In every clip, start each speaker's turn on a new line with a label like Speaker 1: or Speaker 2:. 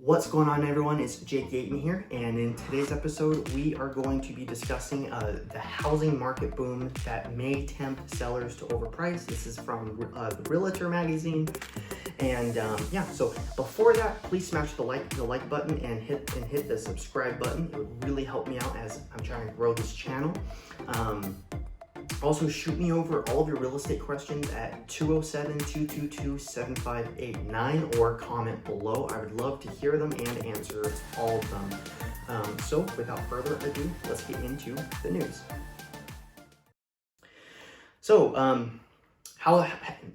Speaker 1: What's going on, everyone? It's Jake Yeaton here, and in today's episode we are going to be discussing the housing market boom that may tempt sellers to overprice. This is from the Realtor magazine, and yeah. So before that, please smash the like button and hit the subscribe button. It would really help me out as I'm trying to grow this channel. Also, shoot me over all of your real estate questions at 207-222-7589 or comment below. I would love to hear them and answer all of them. So without further ado, let's get into the news. So how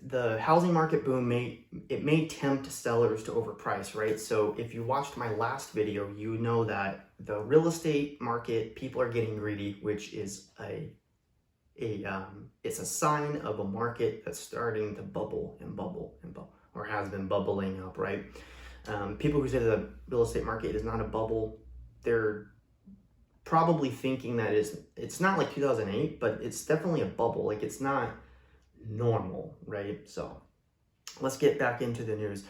Speaker 1: the housing market boom may tempt sellers to overprice, right? So if you watched my last video, you know that the real estate market, people are getting greedy, which is it's a sign of a market that's starting to bubble, or has been bubbling up, right? People who say the real estate market is not a bubble, they're probably thinking that it's not like 2008, but it's definitely a bubble. Like, it's not normal, right? So let's get back into the news.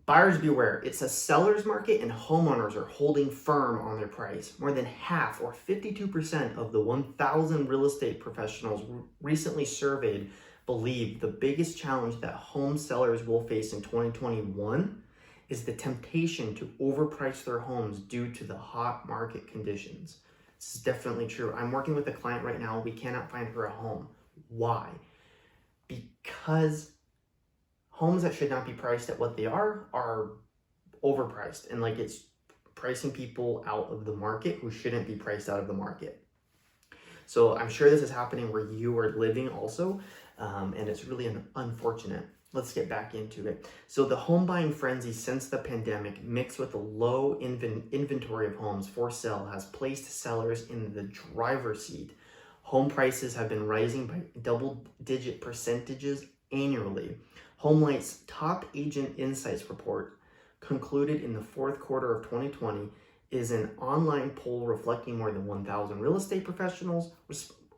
Speaker 1: Buyers beware. It's a seller's market and homeowners are holding firm on their price. More than half, or 52% of the 1,000 real estate professionals recently surveyed believe the biggest challenge that home sellers will face in 2021 is the temptation to overprice their homes due to the hot market conditions. This is definitely true. I'm working with a client right now. We cannot find her a home. Why? Because homes that should not be priced at what they are overpriced, and like it's pricing people out of the market who shouldn't be priced out of the market. So I'm sure this is happening where you are living also, and it's really unfortunate. Let's get back into it. So the home buying frenzy since the pandemic, mixed with a low inventory of homes for sale, has placed sellers in the driver's seat. Home prices have been rising by double-digit percentages annually. HomeLight's top agent insights report, concluded in the fourth quarter of 2020, is an online poll reflecting more than 1,000 real estate professionals'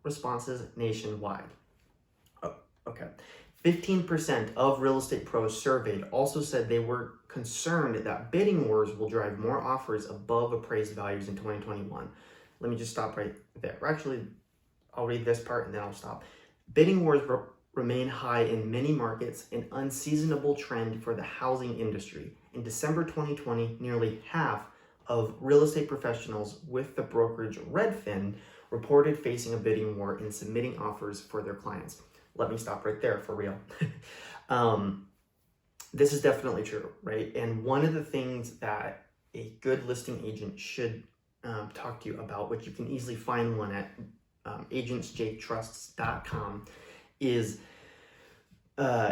Speaker 1: responses nationwide. Oh, okay. 15% of real estate pros surveyed also said they were concerned that bidding wars will drive more offers above appraised values in 2021. Let me just stop right there. Actually, I'll read this part and then I'll stop. Bidding wars remain high in many markets, an unseasonable trend for the housing industry. In December 2020, nearly half of real estate professionals with the brokerage Redfin reported facing a bidding war in submitting offers for their clients. Let me stop right there for real. This is definitely true, right? And one of the things that a good listing agent should talk to you about, which you can easily find one at agentsjaketrusts.com, is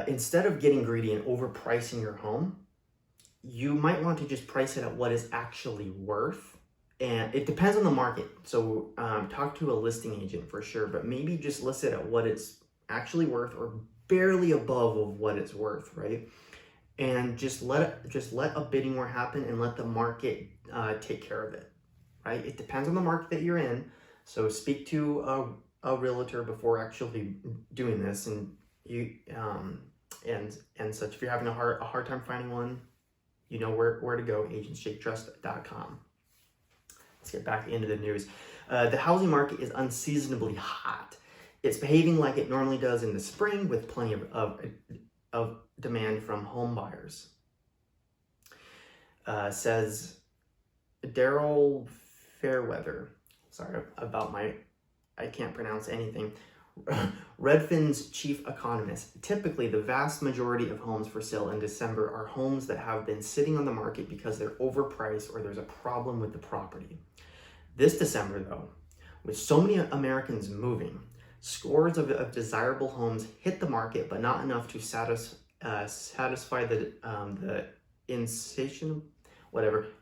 Speaker 1: instead of getting greedy and overpricing your home, you might want to just price it at what it's actually worth. And it depends on the market. So talk to a listing agent for sure, but maybe just list it at what it's actually worth or barely above of what it's worth, right? And just let a bidding war happen and let the market take care of it, right? It depends on the market that you're in. So speak to a realtor before actually doing this, and you and such. If you're having a hard time finding one, you know where to go. agentsjaketrusts.com. Let's get back into the news. The housing market is unseasonably hot. It's behaving like it normally does in the spring, with plenty of demand from home buyers. Says Daryl Fairweather. Sorry about I can't pronounce anything. Redfin's chief economist. Typically, the vast majority of homes for sale in December are homes that have been sitting on the market because they're overpriced or there's a problem with the property. This December, though, with so many Americans moving, scores of desirable homes hit the market, but not enough to satisfy the insatiable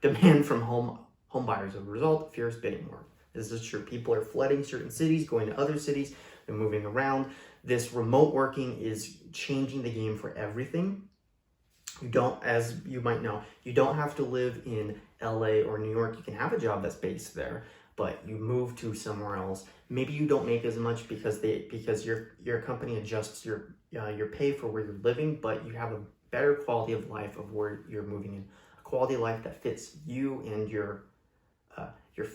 Speaker 1: demand from home buyers. As a result, fierce bidding war. This is true. People are flooding certain cities, going to other cities, they're moving around. This remote working is changing the game for everything. As you might know, you don't have to live in LA or New York. You can have a job that's based there, but you move to somewhere else. Maybe you don't make as much because your company adjusts your pay for where you're living, but you have better quality of life of where you're moving in, a quality of life that fits you and your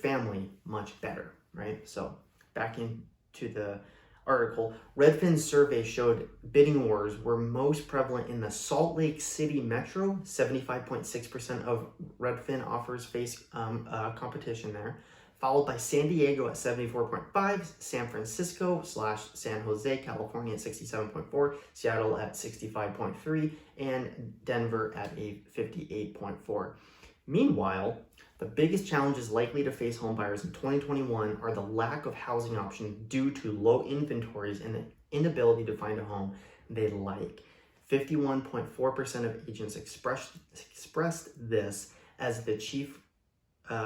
Speaker 1: family much better, right? So back into the article, Redfin's survey showed bidding wars were most prevalent in the Salt Lake City metro. 75.6% of Redfin offers face competition there, followed by San Diego at 74.5, San Francisco / San Jose, California at 67.4, Seattle at 65.3, and Denver at a 58.4. Meanwhile, the biggest challenges likely to face homebuyers in 2021 are the lack of housing options due to low inventories and the inability to find a home they like. 51.4% of agents expressed this as the chief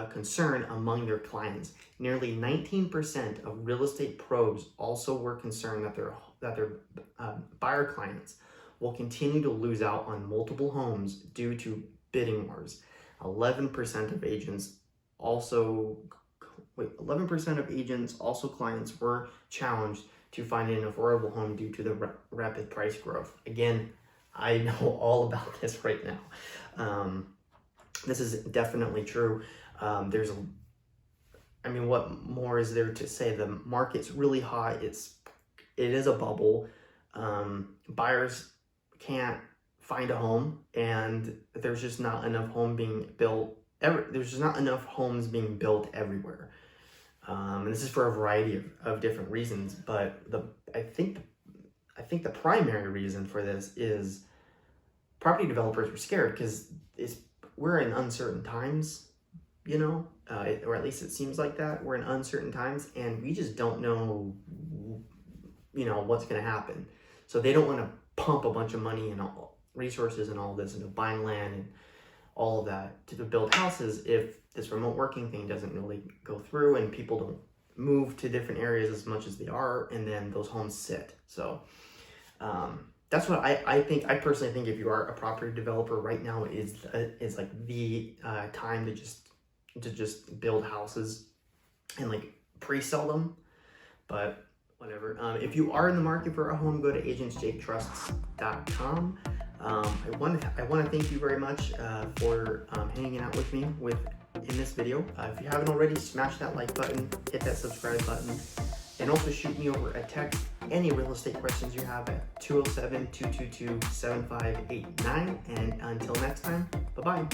Speaker 1: concern among their clients. Nearly 19% of real estate pros also were concerned that their buyer clients will continue to lose out on multiple homes due to bidding wars. 11% of agents also clients were challenged to find an affordable home due to the rapid price growth. Again, I know all about this right now. This is definitely true. What more is there to say? The market's really hot. It is a bubble. Buyers can't find a home, and there's just not enough there's just not enough homes being built everywhere. And this is for a variety of different reasons, but I think the primary reason for this is property developers were scared because we're in uncertain times, or at least it seems like that. We're in uncertain times, and we just don't know, what's going to happen. So they don't want to pump a bunch of money and resources and all this into buying land and all of that to build houses if this remote working thing doesn't really go through and people don't move to different areas as much as they are, and then those homes sit. So that's what I think. I personally think if you are a property developer right now is like the time to just build houses and like pre-sell them. But whatever. If you are in the market for a home, go to agentsjaketrusts.com. I want to thank you very much for hanging out with me in this video. If you haven't already, smash that like button, hit that subscribe button, and also shoot me over a text any real estate questions you have at 207-222-7589. And until next time, bye-bye.